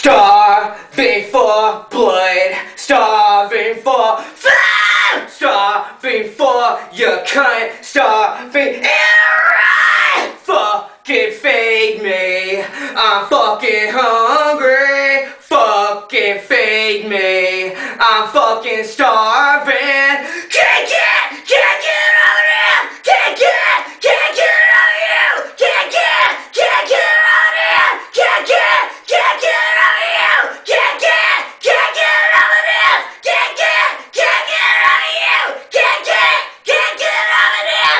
Starving for blood, starving for food, starving for your cunt, starving right. Fucking feed me, I'm fucking hungry. Fucking feed me, I'm fucking starving. Can't get over here, can't get over you, can't get over here, can't get over here, can't get over you, can't get over this, can't get over you,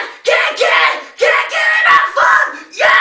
can't get enough of you.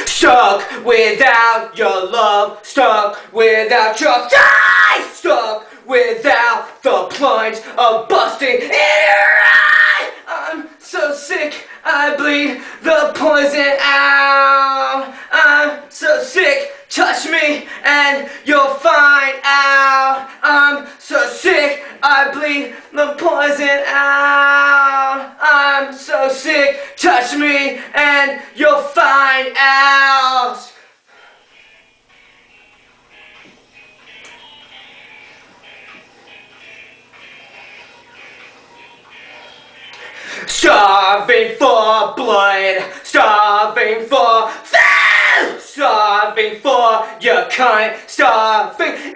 Stuck without your love, stuck without your time, stuck without the plunge of busting in your eye. I'm so sick, I bleed the poison out. I'm so sick, touch me and you'll find out. I'm so sick, I bleed the poison out. I'm so sick, touch me and you'll find out. Starving for blood, starving for food, starving for your cunt, starving